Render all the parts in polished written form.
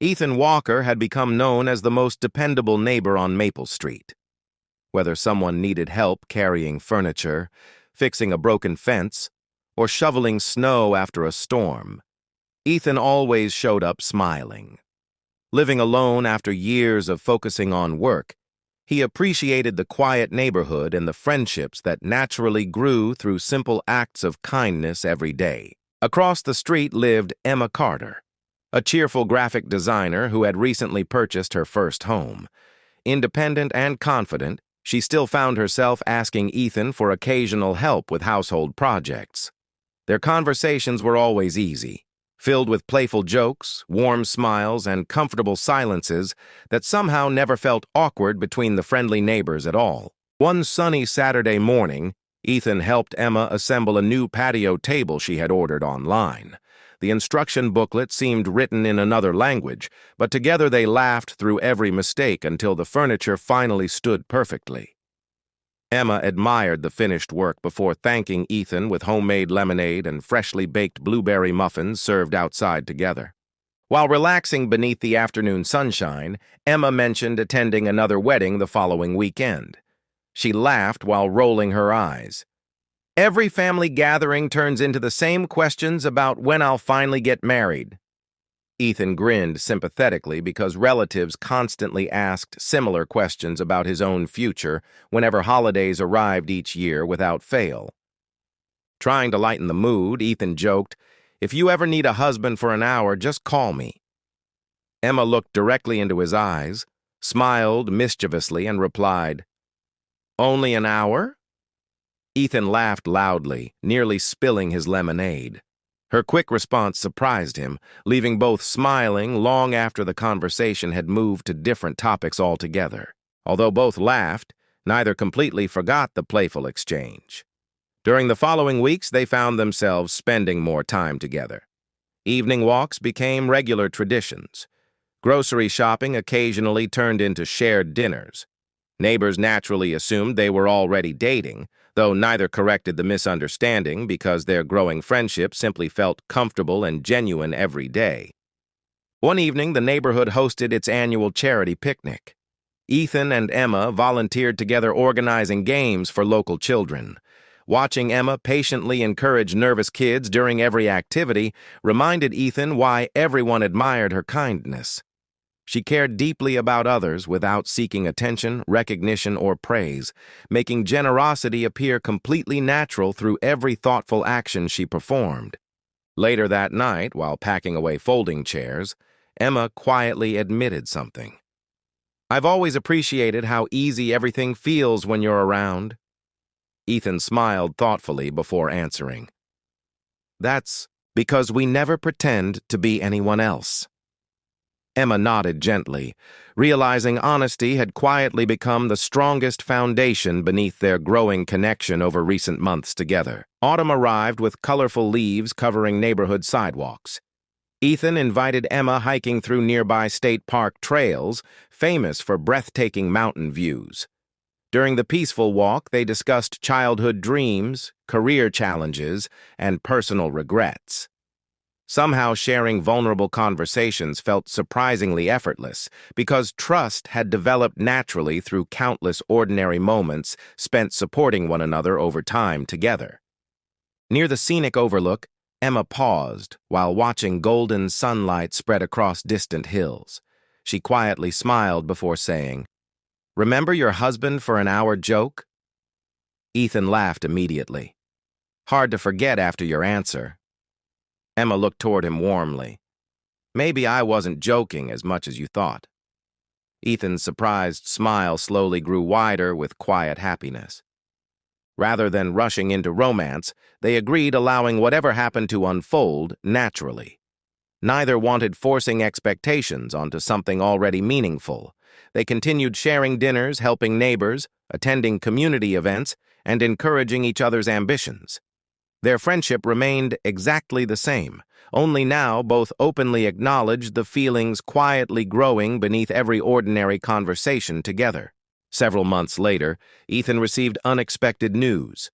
Ethan Walker had become known as the most dependable neighbor on Maple Street. Whether someone needed help carrying furniture, fixing a broken fence, or shoveling snow after a storm, Ethan always showed up smiling. Living alone after years of focusing on work, he appreciated the quiet neighborhood and the friendships that naturally grew through simple acts of kindness every day. Across the street lived Emma Carter, a cheerful graphic designer who had recently purchased her first home. Independent and confident, she still found herself asking Ethan for occasional help with household projects. Their conversations were always easy, filled with playful jokes, warm smiles, and comfortable silences that somehow never felt awkward between the friendly neighbors at all. One sunny Saturday morning, Ethan helped Emma assemble a new patio table she had ordered online. The instruction booklet seemed written in another language, but together they laughed through every mistake until the furniture finally stood perfectly. Emma admired the finished work before thanking Ethan with homemade lemonade and freshly baked blueberry muffins served outside together. While relaxing beneath the afternoon sunshine, Emma mentioned attending another wedding the following weekend. She laughed while rolling her eyes. Every family gathering turns into the same questions about when I'll finally get married. Ethan grinned sympathetically because relatives constantly asked similar questions about his own future whenever holidays arrived each year without fail. Trying to lighten the mood, Ethan joked, "If you ever need a husband for an hour, just call me." Emma looked directly into his eyes, smiled mischievously, and replied, "Only an hour?" Ethan laughed loudly, nearly spilling his lemonade. Her quick response surprised him, leaving both smiling long after the conversation had moved to different topics altogether. Although both laughed, neither completely forgot the playful exchange. During the following weeks, they found themselves spending more time together. Evening walks became regular traditions. Grocery shopping occasionally turned into shared dinners. Neighbors naturally assumed they were already dating, though neither corrected the misunderstanding because their growing friendship simply felt comfortable and genuine every day. One evening, the neighborhood hosted its annual charity picnic. Ethan and Emma volunteered together organizing games for local children. Watching Emma patiently encourage nervous kids during every activity reminded Ethan why everyone admired her kindness. She cared deeply about others without seeking attention, recognition, or praise, making generosity appear completely natural through every thoughtful action she performed. Later that night, while packing away folding chairs, Emma quietly admitted something. "I've always appreciated how easy everything feels when you're around." Ethan smiled thoughtfully before answering, "That's because we never pretend to be anyone else." Emma nodded gently, realizing honesty had quietly become the strongest foundation beneath their growing connection over recent months together. Autumn arrived with colorful leaves covering neighborhood sidewalks. Ethan invited Emma hiking through nearby state park trails, famous for breathtaking mountain views. During the peaceful walk, they discussed childhood dreams, career challenges, and personal regrets. Somehow sharing vulnerable conversations felt surprisingly effortless because trust had developed naturally through countless ordinary moments spent supporting one another over time together. Near the scenic overlook, Emma paused while watching golden sunlight spread across distant hills. She quietly smiled before saying, "Remember your husband for an hour joke?" Ethan laughed immediately. "Hard to forget after your answer." Emma looked toward him warmly. "Maybe I wasn't joking as much as you thought." Ethan's surprised smile slowly grew wider with quiet happiness. Rather than rushing into romance, they agreed allowing whatever happened to unfold naturally. Neither wanted forcing expectations onto something already meaningful. They continued sharing dinners, helping neighbors, attending community events, and encouraging each other's ambitions. Their friendship remained exactly the same, only now both openly acknowledged the feelings quietly growing beneath every ordinary conversation together. Several months later, Ethan received unexpected news.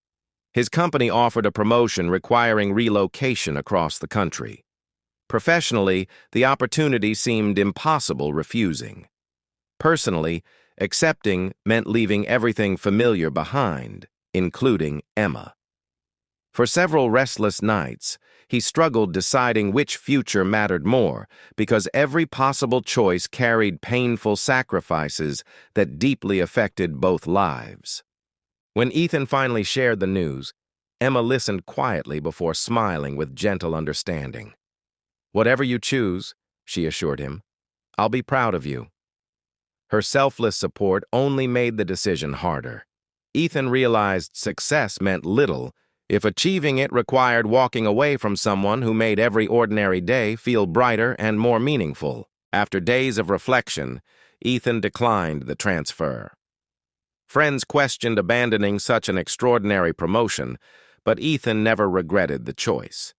His company offered a promotion requiring relocation across the country. Professionally, the opportunity seemed impossible refusing. Personally, accepting meant leaving everything familiar behind, including Emma. For several restless nights, he struggled deciding which future mattered more because every possible choice carried painful sacrifices that deeply affected both lives. When Ethan finally shared the news, Emma listened quietly before smiling with gentle understanding. "Whatever you choose," she assured him, "I'll be proud of you." Her selfless support only made the decision harder. Ethan realized success meant little if achieving it required walking away from someone who made every ordinary day feel brighter and more meaningful. After days of reflection, Ethan declined the transfer. Friends questioned abandoning such an extraordinary promotion, but Ethan never regretted the choice.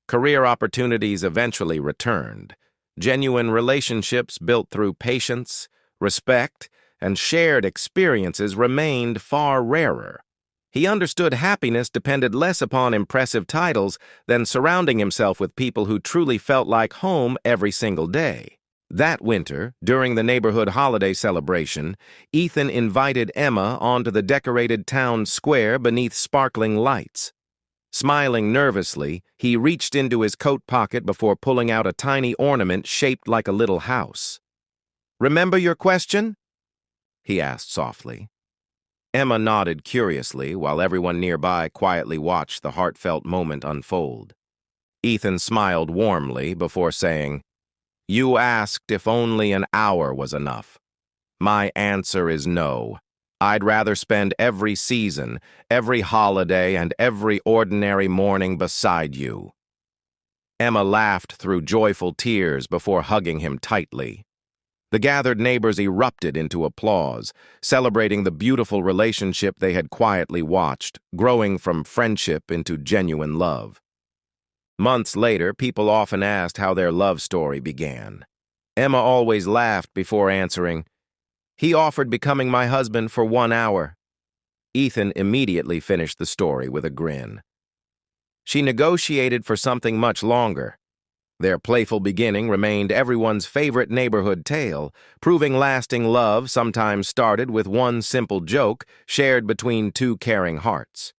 Career opportunities eventually returned. Genuine relationships built through patience, respect, and shared experiences remained far rarer. He understood happiness depended less upon impressive titles than surrounding himself with people who truly felt like home every single day. That winter, during the neighborhood holiday celebration, Ethan invited Emma onto the decorated town square beneath sparkling lights. Smiling nervously, he reached into his coat pocket before pulling out a tiny ornament shaped like a little house. "Remember your question?" he asked softly. Emma nodded curiously while everyone nearby quietly watched the heartfelt moment unfold. Ethan smiled warmly before saying, "You asked if only an hour was enough. My answer is no. I'd rather spend every season, every holiday, and every ordinary morning beside you." Emma laughed through joyful tears before hugging him tightly. The gathered neighbors erupted into applause, celebrating the beautiful relationship they had quietly watched, growing from friendship into genuine love. Months later, people often asked how their love story began. Emma always laughed before answering, "He offered becoming my husband for 1 hour." Ethan immediately finished the story with a grin. She negotiated for something much longer. Their playful beginning remained everyone's favorite neighborhood tale, proving lasting love sometimes started with one simple joke shared between two caring hearts.